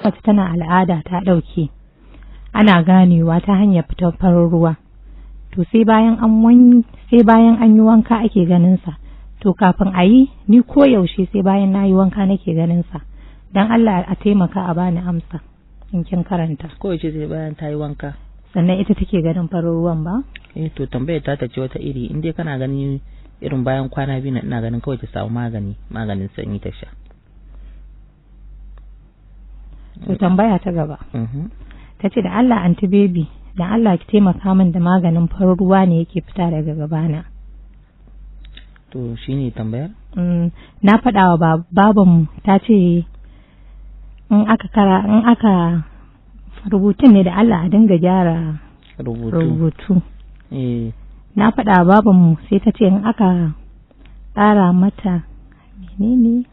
mace tana al'ada ta ɗauke ana ganewa ta hanyar fitar farin ruwa to sai bayan an yi wanka ake ganin sa to kafin a yi ni ko yaushe sai bayan na yi wanka nake ganin sa dan Allah a taimaka a bani amsa in kin karanta ko yaushe sai bayan ta yi wanka sannan ita take ganin farin ruwan ba to tambayar ta ce wata iri in dai kana gani irin bayan kwana biyu ina ganin kawai ta samu maganin sanyi ta sha. To tambaya ta gaba. Ta ce da Allah anti baby da Allah ki taimaka min da maganin farin ruwa ne yake fita daga gabana. To shine tambayar? Na faɗa wa babanmu ta ce in aka rubutun ne da Allah a dinga gyara rubutu. Na faɗa wa babanmu sai ta ce in aka ƙara mata menene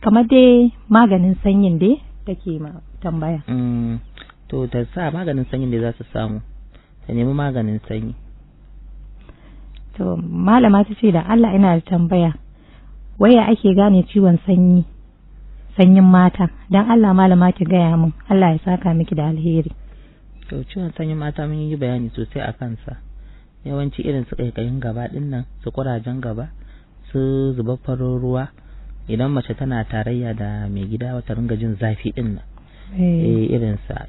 kamar dai maganin sanyin dai take ma tambaya. To ta sa maganin sanyin da za su samu ta nemi maganin sanyi. To malama ta ce da Allah ina da tambaya waya ake gane ciwon sanyin mata don Allah malama ki gaya min Allah ya saka miki da alheri. To ciwon sanyin mata mun yi bayani sosai a kansa yawanci irin su kaikayin gaba dinnan su kurajen gaba su zubar farin ruwa idan mace tana tarayya da mai gida wata ringa jin zafi din nan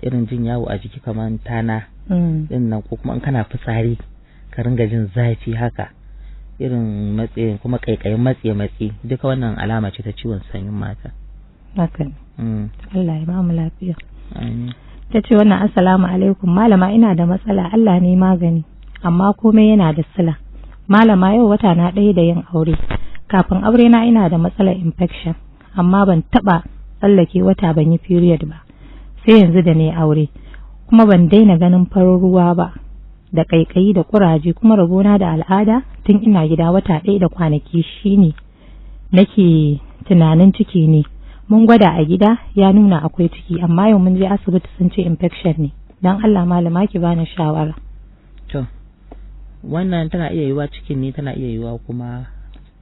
irin jin yawo a jiki kamar tana din nan ko kuma in kana fitsari ka ringa jin zafi haka irin matse kuma kaikayin matse duka wannan alama ce ta ciwon sanyin mata. Haka Allah ya ba mu lafiya. Ta ce wannan assalamu alaikum malama ina da matsala Allah ne magani amma komai yana da sila malama yau wata na ɗaya da yin aure kafin aure na ina da matsalar infection amma ban taba tsallake wata ban yi period ba sai yanzu da ne aure kuma ban daina ganin farin ruwa ba da kaikayi da kuraje kuma rabona da al'ada tun ina gida wata ɗaya da kwanaki shine nake tunanin ciki ne mun gwada a gida ya nuna akwai ciki amma yau mun je asibiti sun ce infection ne dan Allah malama ki bani shawara. To wannan tana iya yiwa cikin ne tana iya yiwa kuma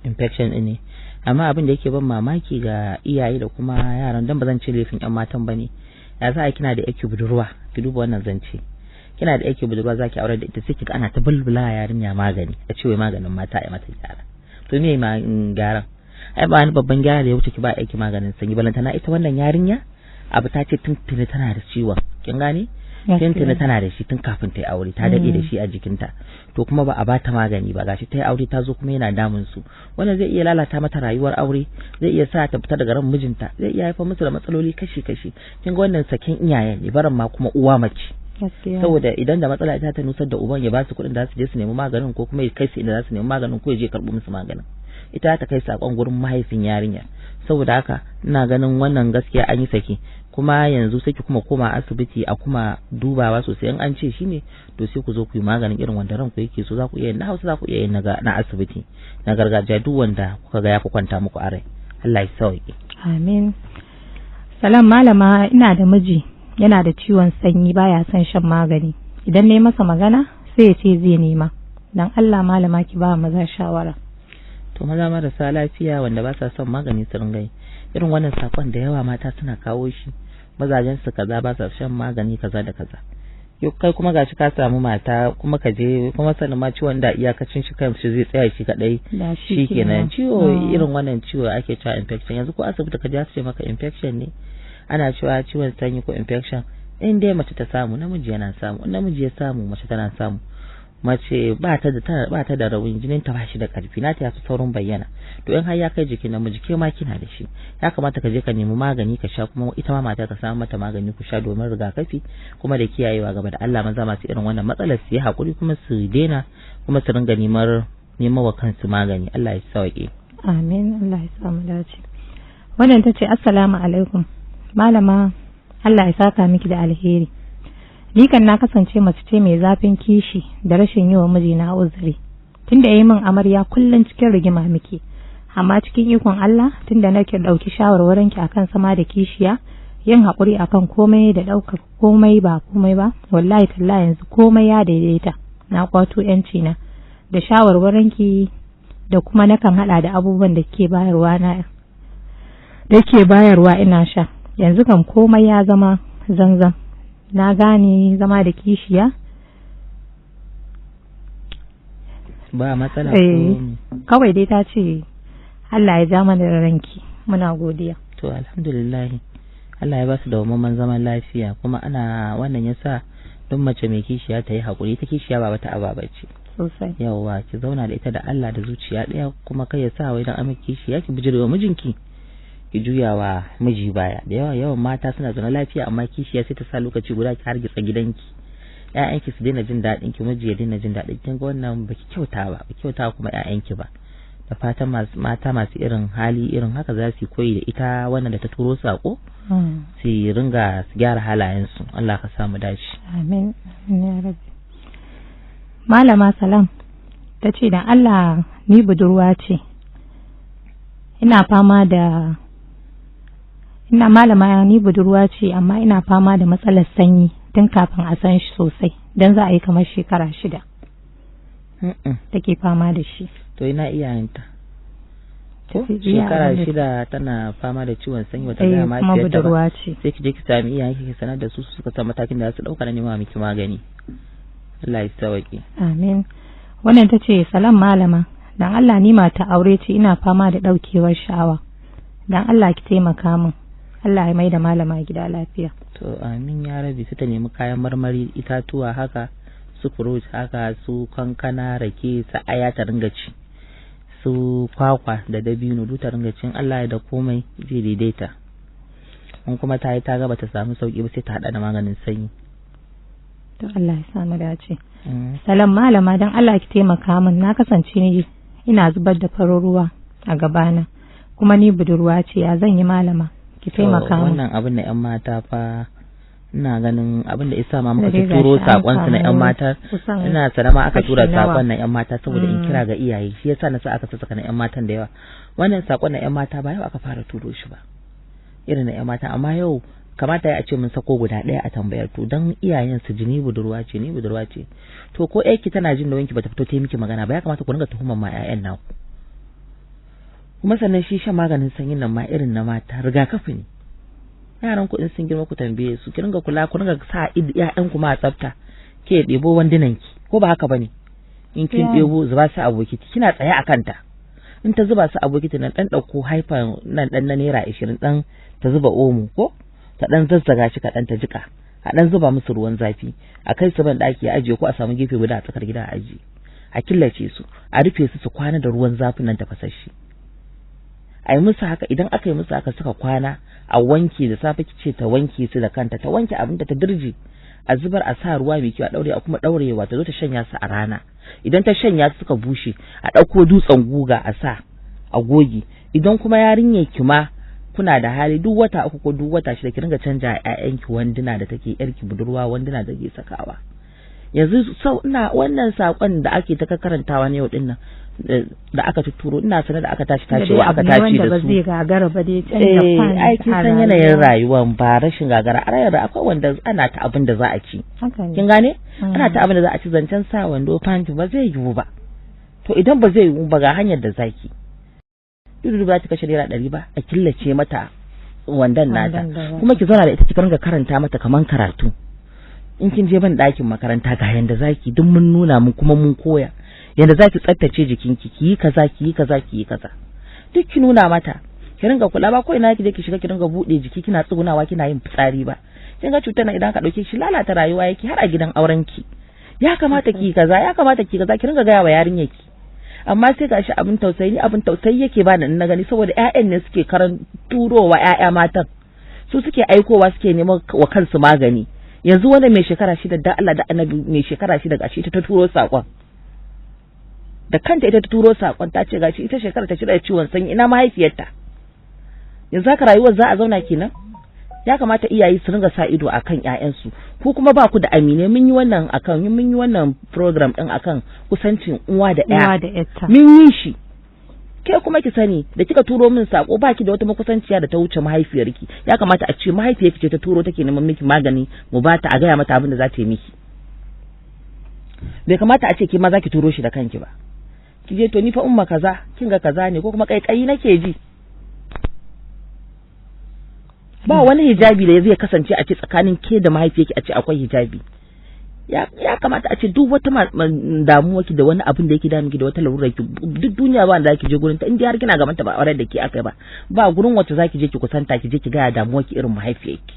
infection ne amma abin da yake ban mamaki ga iyaye da kuma yaran dan bazan ce laifin yan matan bane ya za a kina da yake budurwa ki duba wannan zance kina da yake budurwa zaki aure da ita sai kiga ana ta bulbula yarinya magani a ce wai maganin mata ai mata gyara to me ma gyaran ai ba wani babban gyara da ya wuce ki ba aiki maganin sanyi balantana ita wannan yarinya abu ta ce tuntuni tana da ciwon kin gane tuntuni tana da shi tun kafin ta yi aure ta dade da shi a jikinta to kuma ba a bata magani ba gashi ta yi aure ta zo kuma yana damun su wannan zai iya lalata mata rayuwar aure zai iya sa ta fita daga ran mijinta zai iya haifar musu da matsaloli kashi kin ga wannan sakin iyayen ne baran ma kuma uwa mace saboda idan da matsala ita ta nusar da uban ya ba su kuɗin da su je su nemi maganin ko kuma ya kai su inda za su nemi maganin ko ya je karɓo musu maganin ita ta kai sakon gurin mahaifin yarinya saboda haka ina ganin wannan gaskiya an yi saki kuma yanzu sai ki kuma koma asibiti a kuma dubawa sosai in an ce shine to sai ku zo ku yi maganin irin wanda ranku yake so za ku iya yin na Hausa za ku iya yin na asibiti na gargajiya duk wanda kuka ga ya ku kwanta muku a rai Allah ya sauke. Amin. Salam malama ina da miji yana da ciwon sanyi baya son shan magani idan nayi masa magana sai ya ce zai nema dan Allah malama ki ba maza shawara. To maza marasa lafiya wanda ba sa son magani su ringa irin wannan sakon da yawa mata suna kawo shi mazajen su kaza ba sa shan magani kaza da kaza yau kai kuma gashi ka samu mata kuma ka je kuma sanin ma ciwon da iyakacin shi kan shi zai tsaya shi kadai shikenan ciwo irin wannan ciwo ake cewa infection yanzu ko asibiti ka je su ce maka infection ne ana cewa ciwon sanyi ko infection in dai mace ta samu namiji yana samu namiji ya samu mace tana samu mace ba ta da rawin jinin ta bashi da karfi na ta yafi saurin bayyana to in har ya kai jikin namiji ke ma kina da shi ya kamata ka je ka nemi magani ka sha kuma ita ma mata ka samu mata magani ku sha domin rigakafi kuma da kiyayewa gaba da Allah maza masu irin wannan matsalar su yi hakuri kuma su daina kuma su ringa neman wa kansu magani Allah ya sauke. Amin. Allah ya samu dace. Wannan tace assalamu alaikum malama Allah ya saka miki da alheri. Ni kan na kasance mace ce mai zafin kishi da rashin yi wa mijina uzuri. Tunda yayi min amarya kullun cikin rigima muke. Amma cikin ikon Allah tunda nake dauki shawarwarin ki akan sama da kishiya, yin hakuri akan komai da daukar komai ba, wallahi tallahi yanzu komai ya daidaita. Na kwato yanci na da shawarwarin ki da kuma nakan hada da abubuwan da ke bayarwa ina sha. yanzu kam komai ya zama zanzan. Na gane zama da kishiya ba matsala kawai dai ta ce Allah ya ja mana ranki, muna godiya. To alhamdulillah Allah ya ba su dawwammamen zaman lafiya, kuma ana wannan yasa don mace mai kishiya ta yi haƙuri, ta kishiya ba wata ababa ce sosai. Yawwa ki zauna da ita da Allah da zuciya ɗaya, kuma kai ya sa wai dan amma kishiya ki bijirewa mijinki ki juya wa miji baya. Da yawan mata suna zaune lafiya amma kishiya sai ta sa lokaci guda ki hargitsa gidanki, ƴaƴanki su daina jin daɗin ki, miji ya daina jin daɗin kin ga wannan baki kyauta ba, baki kyauta kuma ƴaƴanki ba. Da fatan mata masu irin hali irin haka za su koyi da ita wannan da ta turo sako su ringa su gyara halayensu. Allah ka samu dace. Amin ya rabbi. Malama Salam ta ce dan Allah ni budurwa ce, malama ni budurwa ce amma ina fama da matsalar sanyi tun kafin a san shi sosai, dan za a yi kamar shekara 6 take fama da shi. To ina iyayenta ko shekara 6 tana fama da ciwon sanyi, wata da ma budurwa ce. Sai ki je ki sami iyayenki ki sanar da su suka san matakin da za su dauka na nema miki magani. Allah ya sauke. Amin. Wannan tace salam malama, dan Allah ni mata aure ce ina fama da daukewar sha'awa, dan Allah ki taimaka min. Allah ya mai da malama gida lafiya. To amin ya rabi. Su ta nemi kayan marmari, itatuwa haka, su fruit haka, su kankana, rake, su aya ta ringa ci, su kwakwa da dabino duk ta ringa cin. Allah ya da komai zai daidaita. In kuma ta yi ta ga bata samu sauki ba sai ta hada da maganin sanyi. To Allah ya samu dace. Salam malama, dan Allah ki taimaka min, na kasance ne ina zubar da farin ruwa a gabana kuma ni budurwa ce, ya zan yi malama ki taimaka min. Wannan abin da ƴan mata fa ina ganin abin da isa ma muka turo sakon su na ƴan mata, ina sana ma aka tura sakon na ƴan mata saboda in kira ga iyaye, shi yasa na sa aka saka na ƴan matan da yawa. Wannan sakon na ƴan mata ba yau aka fara turo shi ba, irin na ƴan mata, amma yau kamata ya ce mun sako guda ɗaya a tambayar to dan iyayen su ji ni budurwa ce. To ko ƴarki tana jin da wanki bata fito ta yi miki magana ba, ya kamata ku ringa tuhumar ma ƴaƴan naku. Kuma sannan shi shan maganin sanyin nan ma irin na mata rigakafi ne. Yaran ku in sun girma ku tambaye su, ki ringa kula, ku ringa sa ƴaƴan ku ma tsafta. Ke ɗebo wandunan ki ko ba haka bane? In kin ɗebo zuba su a bokiti kina tsaye a kanta. In ta zuba su a bokiti nan dan ɗauko haifan nan dan na naira 20 dan ta zuba omo ko ta dan zazzaga shi kaɗan ta jika, a dan zuba musu ruwan zafi, a kai su ban ɗaki a ajiye ko a samu gefe guda a tsakar gida a ajiye, a killace su, a rufe su kwana da ruwan zafin nan tafasasshe. A yi musu haka, idan aka yi musu haka suka kwana, a wanke da safe kice ta wanke su da kanta, ta wanke abinda ta dirje, a zubar a sa ruwa mai kyau a daure, a kuma daurewa ta zo ta shanya su a rana. Idan ta shanya su suka bushe, a ɗauko dutsen guga a sa a goge. Idan kuma yarinyar ki ma kuna da hali duk wata 3 ko duk wata 6 ki ringa canja ƴaƴanki wanduna da take yarki budurwa wanduna da ke sakawa. Yanzu ina wannan sakon da ake ta karantawa ne yau din nan da aka tuturo, ina sanar da aka tashi tashiwa aka tashi da su. Ba zai gagara ba dai canja kwana. Ai kin san yanayin rayuwan ba rashin gagara, a rayuwar akwai wanda ana ta abin da za a ci. Kin gane? Ana ta abin da za a ci, zancen sa wando fanti ba zai yiwu ba. To idan ba zai yiwu ba ga hanyar da zaki. Dudu ba ta kashe naira 100 ba, a killace mata wandan nata, kuma ki zauna da ita ki ringa karanta mata kaman karatu. In kin je ban ɗakin makaranta ga yanda zaki, duk mun nuna mun kuma mun koya yanda zaki tsaftace jikinki, ki yi kaza ki yi kaza ki yi kaza, duk ki nuna mata. Ki ringa kula, ba ko ina ki je ki shiga ki ringa bude jiki kina tsugunawa kina yin fitsari ba. Kin ga cutar nan idan ka dauke shi lalata rayuwa yake har a gidan auren ki. Ya kamata ki kaza, ya kamata ki kaza, ki ringa gaya wa yarinyar ki. Amma sai gashi abin tausayi yake ba na gani, saboda ƴaƴan ne suke turowa ƴaƴa matan, su suke aikowa suke neman wa kansu magani. Yanzu wanda mai shekara 6 da Allah da Annabi mai shekara 6 gashi ita ta turo sakon da kanta, ita ta turo sakon ta ce gashi ita shekara ta 6 da ciwon sanyi, ina mahaifiyarta. Yanzu haka rayuwar za a zauna kenan. Ya kamata iyaye su ringa sa ido akan ƴaƴansu. Ku kuma ba ku da amine, mun yi wannan program din akan kusancin uwa da ƴa. Mun yi shi. Ke kuma ki sani da kika turo min sako baki da wata makusanciya da ta wuce mahaifiyarki. Ya kamata a ce mahaifiyarki ce ta turo take neman miki magani, mu ba ta a gaya mata abin da za ta yi miki. Bai kamata a ce ki ma za ki turo shi da kanki ba. Ki je to ni fa umma kaza, kin ga kaza ne, ko kuma kaikayi nake ji. ba wani hijabi da zai kasance a ce tsakanin ke da mahaifiyarki a ce akwai hijabi. Ya kamata a ce duk wata damuwa ki da wani abin da yake damu ki da wata larura ki duk duniya ba da zaki je gurin ta in har kina gaban ta ba aure da ke akai ba gurin wacce zaki je ki kusanta ki je ki ga damuwa ki irin mahaifiyarki.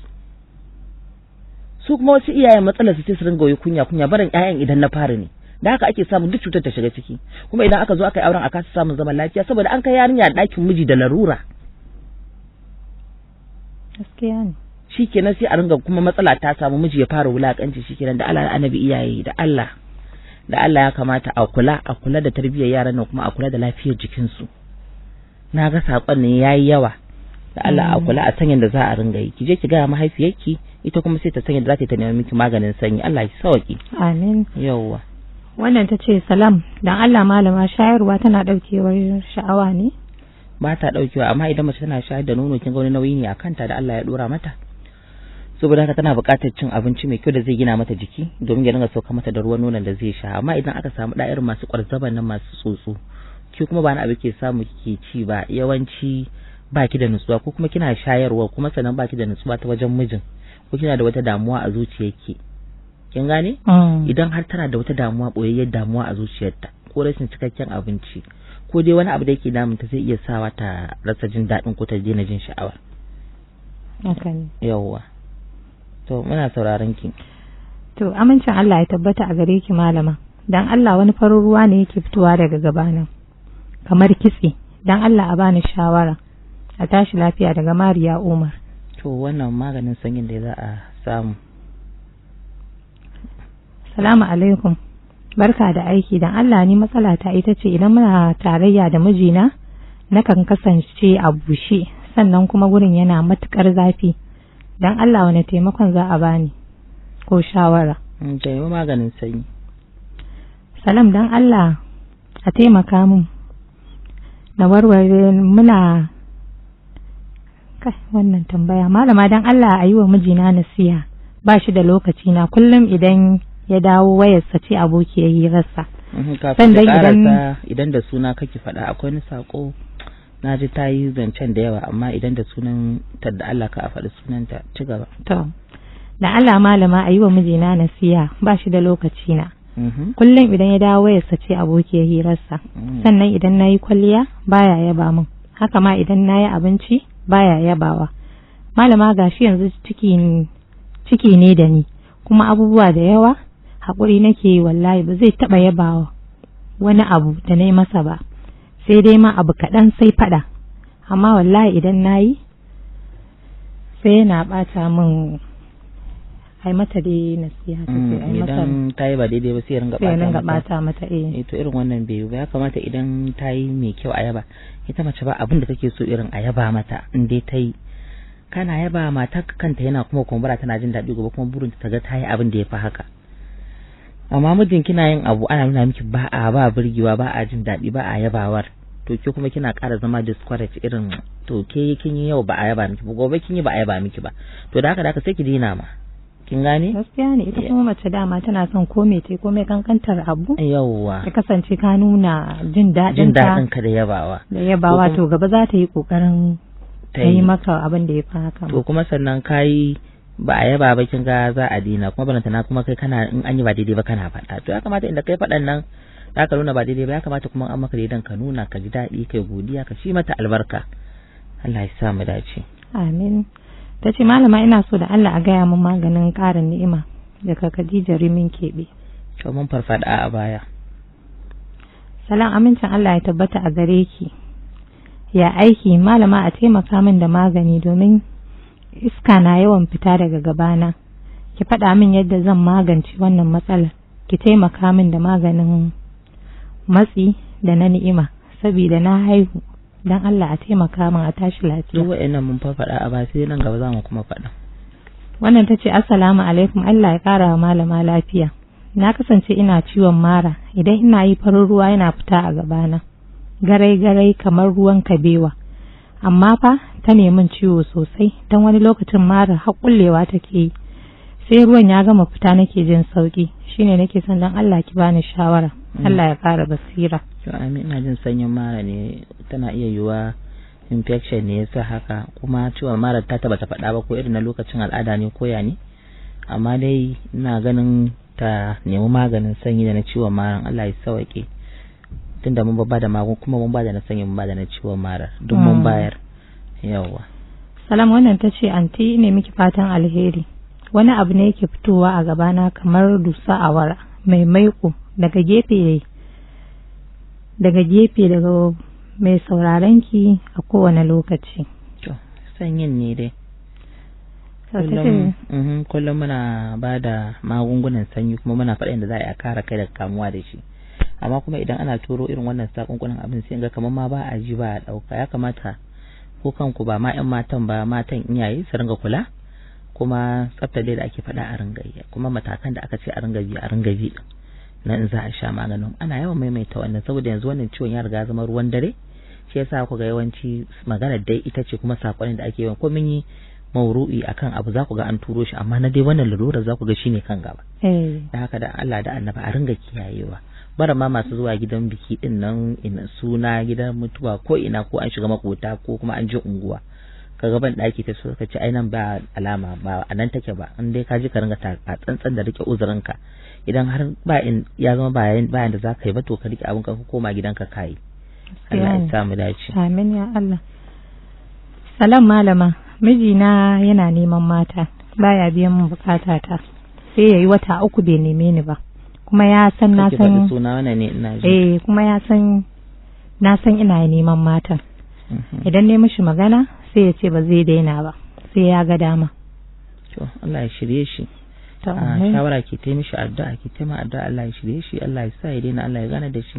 Su kuma wasu iyayen matsalar su sai su ringa kunya barin ƴaƴan idan na fara ne. Da haka ake samun duk cutar ta shiga ciki kuma idan aka zo aka yi auren aka samun zaman lafiya saboda an kai yarinya ɗakin miji da larura. Gaskiya ne. Shikenan sai a ringa kuma matsala ta samu miji ya fara wulakanci shikenan da Allah annabi iyaye da Allah ya kamata a kula da tarbiyyar yaran nan kuma a kula da lafiyar jikin su. Na ga sakon ne yayi yawa da Allah a kula a san yadda za a ringa yi ki je ki ga mahaifiyarki ita kuma sai ta san yadda za ta nemi miki maganin sanyi. Allah ya sauki. Amin. Yawwa. Wannan ta ce salam dan Allah malama shayarwa tana daukewar sha'awa ne? Ba ta daukewa amma idan mace tana shayar da nono kin ga wani nauyi ne a kanta da Allah ya dora mata. Saboda haka tana buƙatar cin abinci mai kyau da zai gina mata jiki domin ya dinga sauka mata da ruwan nonon da zai sha. Amma idan aka samu da irin masu kwarzaban nan masu tsotso ki kuma ba na abu ke samu kike ci ba yawanci baki da nutsuwa ko kuma kina shayarwa kuma sannan baki da nutsuwa ta wajen mijin ko kina da wata damuwa a zuciyarki. Kin gane? Idan har tana da wata damuwa boyayyar damuwa a zuciyarta ko rashin cikakken abinci ko dai wani abu da yake damunta zai iya sawa ta rasa jin daɗin ko ta daina jin sha'awa. Okay. Yawwa. To muna sauraron ki. To amincin Allah ya tabbata a gare ki malama. Dan Allah wani farin ruwa ne yake fitowa daga gabana. Kamar kitse. Dan Allah a bani shawara. A tashi lafiya daga Mariya Umar. To wannan maganin sanyin da za a samu. Salamu alaikum. Barka da aiki dan Allah ni matsala ta ita ce idan muna tarayya da mijina nakan kasance a bushe sannan kuma gurin yana matukar zafi. Dan Allah wani taimakon za a bani ko shawara. Taimako maganin sanyi. Salam dan Allah a taimaka min na warware muna kai wannan tambaya malama dan Allah a yi wa mijina nasiha ba shi da lokaci na kullum idan ya dawo wayarsa ce aboki ya yi rasa. Idan da suna kake faɗa akwai wani sako na ji ta yi zancen da yawa amma idan da sunan ta da Allah ka a faɗi sunanta ci gaba. To da Allah malama a yi wa mijina nasiha ba shi da lokaci na. Kullum idan ya dawo wayarsa ce aboki ya hirarsa. Sannan idan na yi kwalliya baya yaba min. Haka ma idan na yi abinci baya yabawa. Malama gashi yanzu ciki ne da ni kuma abubuwa da yawa haƙuri nake yi wallahi ba zai taɓa yabawa wani abu da na yi masa ba. Sai dai ma abu kaɗan sai faɗa amma wallahi idan na yi sai yana ɓata min ai mata dai nasiha idan ta yi ba daidai ba sai ya ringa ɓata mata to irin wannan bai ya kamata idan ta yi mai kyau a yaba ita mace ba abin da take so irin a yaba mata in dai ta yi kana yaba mata kanta yana kuma kumbura tana jin daɗi gobe kuma burinta ta ga ta yi abin da ya fi haka. Amma mijin kina yin abu ana nuna miki ba burgewa ba a jin daɗi ba a yabawar to ke kuma kina ƙara zama discourage irin to ke kin yi yau ba a yaba miki ba gobe kin yi ba a yaba miki ba to da haka sai ki dina ma kin gane gaskiya ne ita kuma mace dama tana son ko me tai ko me kankantar abu yawwa ya kasance ka nuna jin daɗin ka da yabawa to gaba za ta yi kokarin ta yi maka abin da ya fi haka to kuma sannan kai ba a yaba ba kin ga za a dina kuma balanta na kuma kai kana in an yi ba daidai ba kana faɗa to ya kamata inda kai faɗan nan za ka nuna ba daidai ba ya kamata kuma an maka daidan ka nuna ka ji daɗi kai godiya ka shi mata albarka Allah ya sa mu dace amin ta ce malama ina so da Allah a gaya min maganin ƙarin ni'ima daga Khadija Rimin Kebe to mun farfada a baya salam amincin Allah ya tabbata a gare ki ya aiki malama a taimaka min da magani domin iska na yawan fita daga gabana ki faɗa min yadda zan magance wannan matsalar ki taimaka min da maganin matsi da na ni'ima saboda na haihu dan Allah a taimaka min a tashi lafiya duk wa'annan mun faɗa a ba sai nan gaba za mu kuma faɗa wannan tace assalamu alaikum Allah ya ƙara wa malama lafiya na kasance ina ciwon mara idan ina yi farin ruwa yana fita a gabana garai kamar ruwan kabewa amma fa ta nemin ciwo sosai don wani lokacin mara haƙullewa take yi sai ruwan ya gama fita nake jin sauki shine nake son dan Allah ki bani shawara Allah ya ƙara basira to amin ina jin sanyin mara ne tana iya yiwa infection ne yasa haka, kuma ciwon mara ta taba ta faɗa ba ko irin na lokacin al'ada ne ko ya ne, amma dai ina ganin ta nemi maganin sanyi da na ciwon mara. Allah ya sauke, tunda mun ba da magun kuma mun ba da na sanyi mun ba da na ciwon mara duk mun bayar. Yawa. Salam, wannan ta ce anti ne miki fatan alheri. Wani abu ne yake fitowa a gabana kamar dusa awara mai maiko daga gefe daga mai sauraron ki a kowane lokaci. To sanyin ne dai. Kullum muna ba da magungunan sanyi kuma muna faɗa yadda za a kare kai daga kamuwa da shi, amma kuma idan ana turo irin wannan sakonkunan abin sai ga kamar ma ba a ji ba a ɗauka. Ya kamata ko kanku ba ma 'yan matan ba, matan iyaye su ringa kula, kuma tsafta dai da ake faɗa a ringa yi, kuma matakan da aka ce a ringa bi na in za a sha maganin ana yawan maimaita wannan, saboda yanzu wannan ciwon ya riga zama ruwan dare. Shi yasa ku ga yawanci magana dai ita ce, kuma sakonin da ake yawan ko mun yi mauru'i akan abu za ku ga an turo shi, amma na dai wannan lalura za ku ga shine kan gaba. Da haka da Allah da Annabi a ringa kiyayewa, bara ma masu zuwa gidan biki din nan, ina suna, gidan mutuwa, ko ina, ko an shiga makota ko kuma an je unguwa, kaga ban daki ta so ka ce ai nan ba alama ba anan take ba, in dai ka ji ka ringa ta tsantsan da rike uzurinka. Idan har ba in ya zama bayan da za ka yi ba, to ka rike abin ka koma gidanka kai. Allah ya sa mu dace. Amin ya Allah. Salam malama, mijina yana neman mata, baya biyan mun bukatata, sai yayi wata 3 bai neme ni ba, kuma ya san na san suna wannan ne ina ji. Kuma ya san na san ina neman mata. Idan ne mishi magana sai ya ce ba zai daina ba, sai ya ga dama. To Allah ya shirye shi. Shawara ki ta mishi addu'a, ki ta ma addu'a Allah ya shirye shi, Allah ya sa ya daina, Allah ya gane da shi.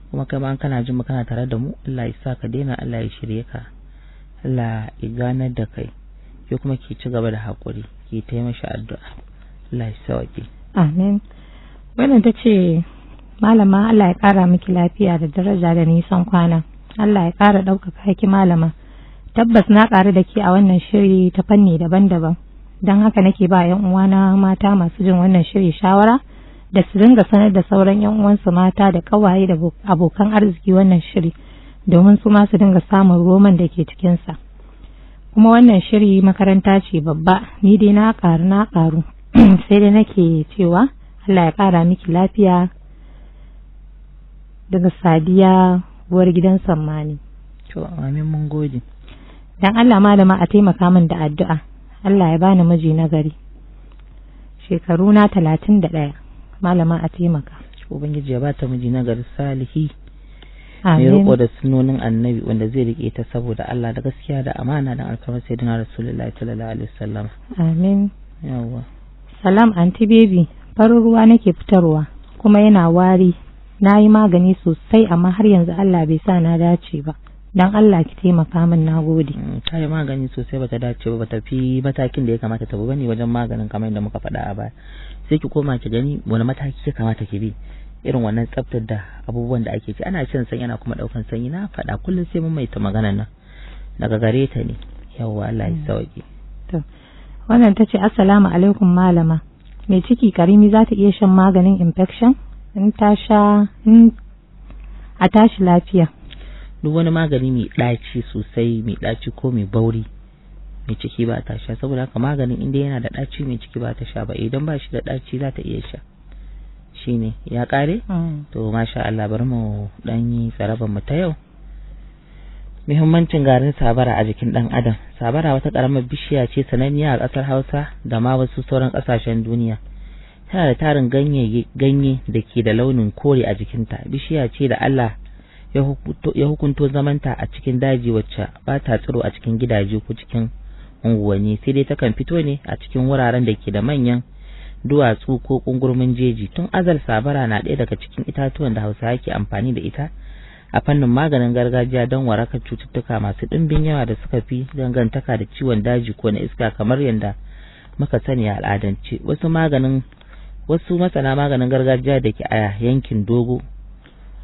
Kuma kai ma kana jin mu kana tare da mu, Allah ya sa ka daina, Allah ya shirye ka, Allah ya gane da kai, ki kuma ki ci gaba da hakuri, ki ta mishi addu'a, Allah ya sauke. Amin. Wannan ta ce malama Allah ya kara miki lafiya da daraja da nisan kwana, Allah ya kara ɗaukaka ki malama. Tabbas na ƙaru da ke a wannan shiri ta fanni daban-daban, don haka nake ba 'yan uwana mata masu jin wannan shiri shawara da su dinga sanar da sauran 'yan uwansu mata da ƙawaye da abokan arziki wannan shiri, domin su ma su dinga samun roman da ke cikinsa. Kuma wannan shiri makaranta ce babba, ni dai na ƙaru sai dai nake cewa Allah ya ƙara miki lafiya, daga Sadiya uwar gidan Sammani. To amin, mun gode. Dan Allah malama a taimaka min da addu'a, Allah ya bani miji na gari. Shekaru na 31, malama a taimaka. Ubangiji ya bata miji na gari salihi, mai riko da sunonin annabi wanda zai rike ta saboda Allah da gaskiya da amana da alkawar sayyidina Rasulullahi sallallahu alaihi wasallam. Amin. Yawwa. Salam anti baby, farin ruwa nake fitarwa kuma yana wari. Na yi magani sosai amma har yanzu Allah bai sa na dace ba. Dan Allah ki taimaka min, nagode. Ta yi magani sosai bata dace ba, bata fi matakin da ya kamata ta bane wajen maganin kamar yadda muka faɗa a baya. Sai ki koma ki gani wani mataki ya kamata ki bi. Irin wannan tsaftar da abubuwan da ake ci, ana cin sanyi ana kuma daukan sanyi, na faɗa kullum sai mun maita maganar nan daga gare ta ne. Yawwa, Allah ya sauke. To wannan tace assalamu alaikum malama, mai ciki karimi za ta iya shan maganin infection in ta sha a tashi lafiya? Duk wani magani mai ɗaci sosai, mai ɗaci ko mai bauri, mai ciki ba ta sha, saboda haka maganin inda yana da ɗaci mai ciki ba ta sha ba, idan ba shi da ɗaci za ta iya sha. Shine ya kare? To masha Allah, bari mu dan yi tsaraban mu ta yau. Muhimmancin garin sabara a jikin dan adam. Sabara wata karamar bishiya ce sananniya a ƙasar Hausa da ma wasu sauran ƙasashen duniya. Tana da tarin ganye da ke da launin kore a jikinta. Bishiya ce da Allah ya hukunto zamanta a cikin daji, wacce ba ta tsiro a cikin gidaje ko cikin unguwanni, sai dai takan fito ne a cikin wuraren da ke da manyan duwatsu ko kungurmin jeji. Tun azal sabara na ɗaya daga cikin itatuwan da Hausawa ke amfani da ita a fannin maganin gargajiya don warakar cututtuka masu ɗimbin yawa da suka fi dangantaka da ciwon daji ko na iska, kamar yadda muka sani a al'adance. Wasu masana maganin gargajiya da ke a yankin Dogo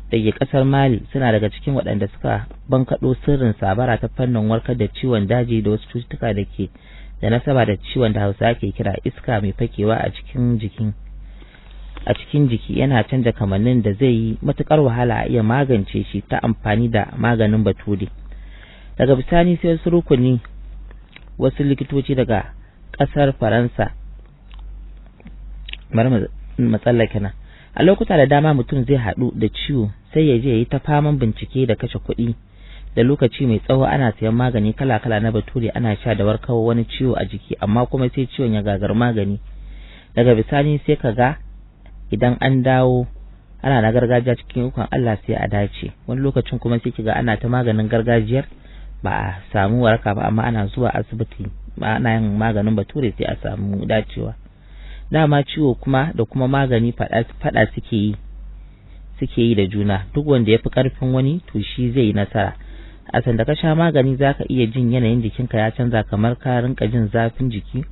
da ke ƙasar Mali suna daga cikin waɗanda suka bankaɗo sirrin sabara ta fannin warkar da ciwon daji da wasu cututtuka da ke da nasaba da ciwon da Hausa ke kira iska mai fakewa a cikin jiki yana canja kamannin da zai yi matukar wahala a iya magance shi ta amfani da maganin bature. Daga bisani sai wasu rukuni wasu likitoci daga ƙasar Faransa, bari mu tsallake nan. A lokuta da dama mutum zai haɗu da ciwo sai ya je ya yi ta faman bincike da kashe kuɗi da lokaci mai tsawo ana sayan magani kala-kala na bature ana sha da warkar wani ciwo a jiki, amma kuma sai ciwon ya gagar magani. Daga bisani sai ka ga idan an dawo ana na gargajiya cikin ikon Allah sai a dace. Wani lokacin kuma sai kiga ana ta maganin gargajiyar ba a samu waraka ba, amma ana zuwa asibiti ana yin maganin bature sai a samu dacewa. Dama ciwo kuma da kuma magani fada suke yi da juna. Duk wanda ya fi karfin wani to shi zai yi nasara. A sanda ka sha magani zaka iya jin yanayin jikinka ya canza, kamar ka rinka jin zafin jiki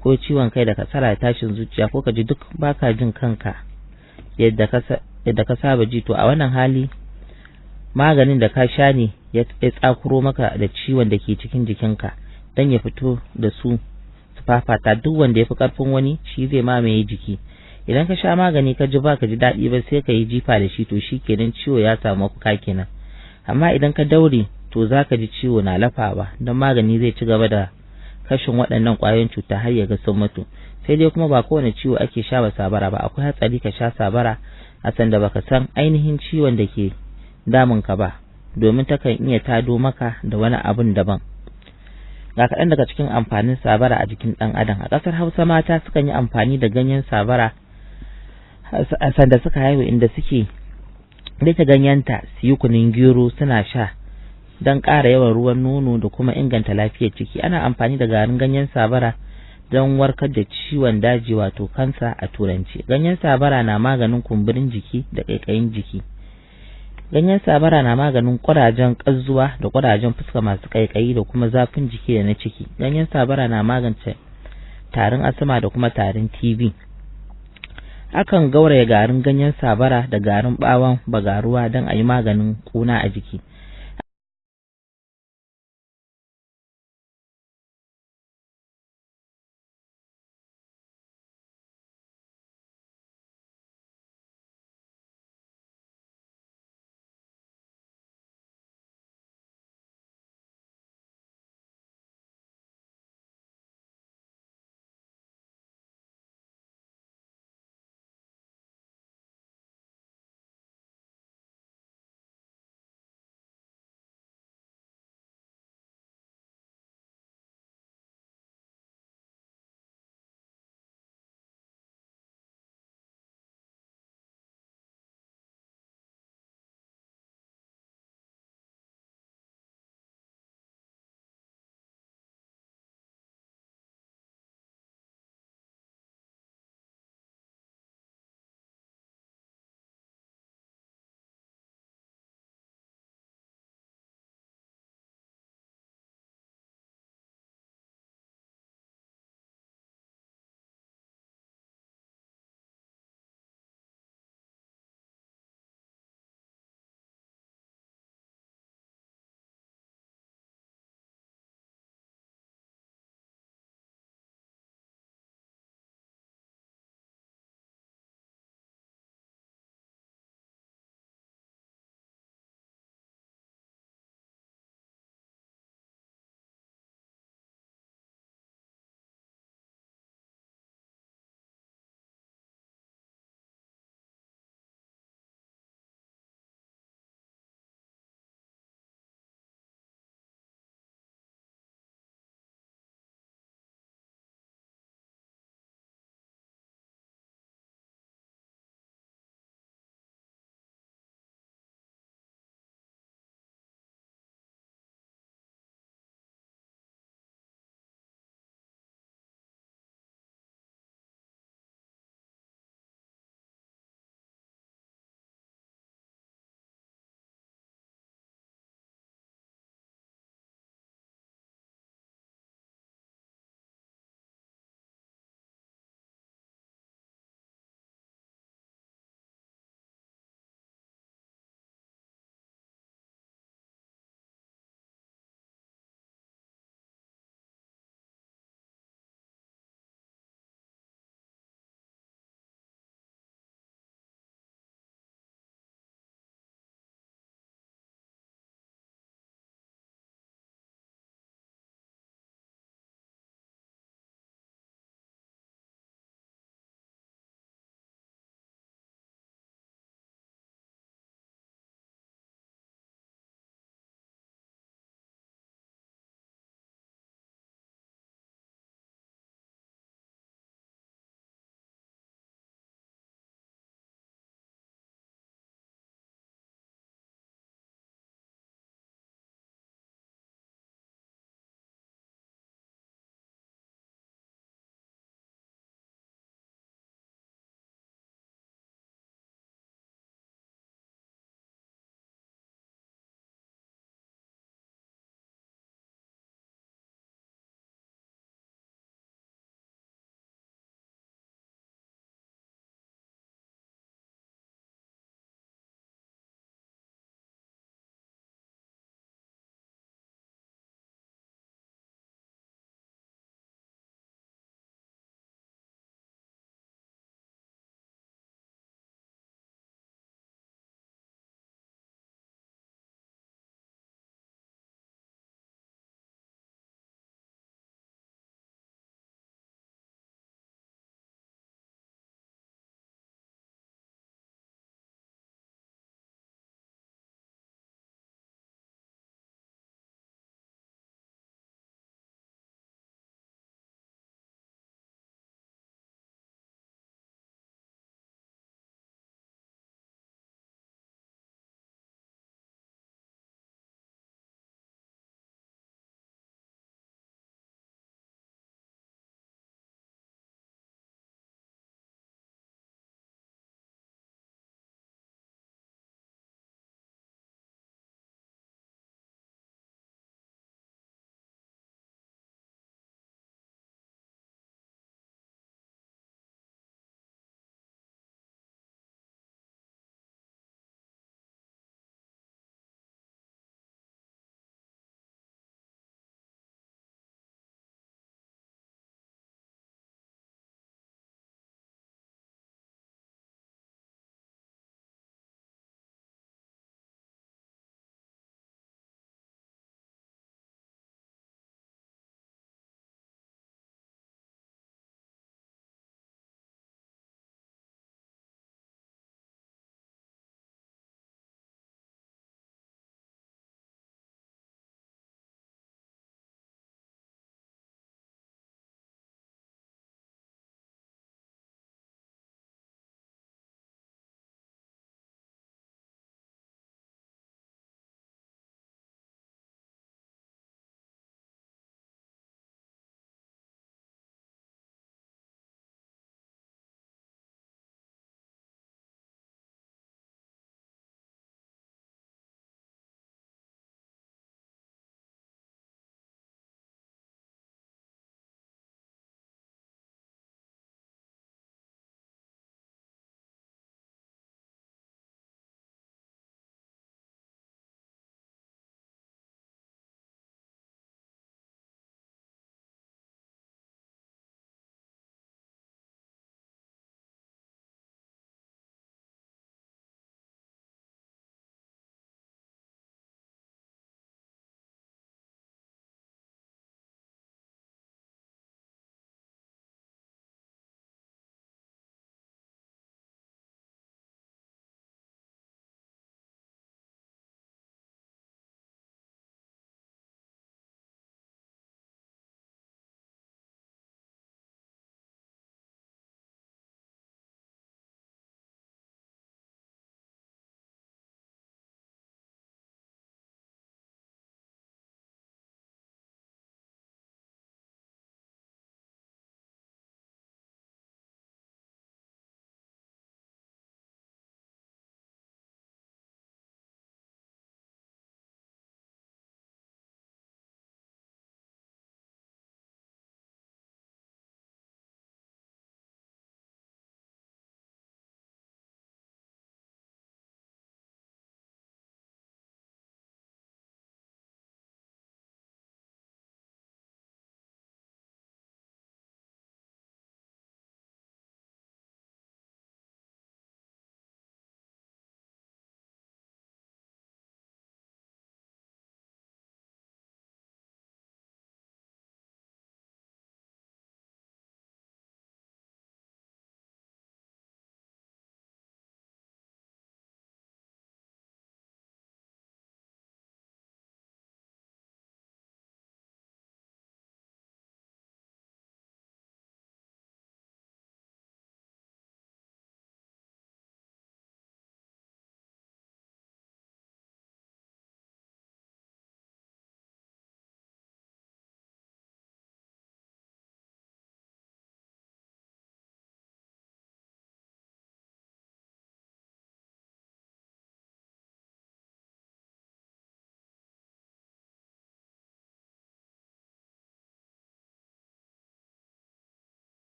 ko ciwon kai da kasala da tashin zuciya, ko ka ji duk baka jin kanka yadda ka saba ji. To a wannan hali maganin da ka sha ne ya tsakuro maka da ciwon da ke cikin jikinka dan ya fito da su fafata. Duk wanda ya fi karfin wani shi zai mamaye jiki. Idan ka sha magani ka ji baka ji daɗi ba sai ka yi jifa da shi, to shi kenan ciwo ya samu mafaka kenan. Amma idan ka daure to zaka ji ciwo na lafawa, don magani zai ci gaba da kashin waɗannan ƙwayoyin cuta har ya ga sun mutu. Sai dai kuma ba kowane ciwo ake sha ba sabara ba. Akwai hatsari ka sha sabara a sanda baka san ainihin ciwon da ke damun ka ba, domin takan iya tado maka da wani abun daban. Ga kaɗan daga cikin amfanin sabara a jikin ɗan adam. A ƙasar Hausa mata sukan yi amfani da ganyen sabara a sanda suka haihu, inda suke rike ganyenta su yi kunun gero suna sha don ƙara yawan ruwan nono da kuma inganta lafiyar ciki. Ana amfani da garin ganyen sabara don warkar da ciwon daji, wato kansa a turanci. Ganyen sabara na maganin kumburin jiki da ƙaiƙayin jiki. Ganyen sabara na maganin ƙurajen ƙazuwa da ƙurajen fuska masu ƙaiƙayi da kuma zafin jiki da na ciki. Ganyen sabara na magance tarin asma da kuma tarin TB. Akan gauraya garin ganyen sabara da garin ɓawon bagaruwa don a yi maganin ƙuna a jiki.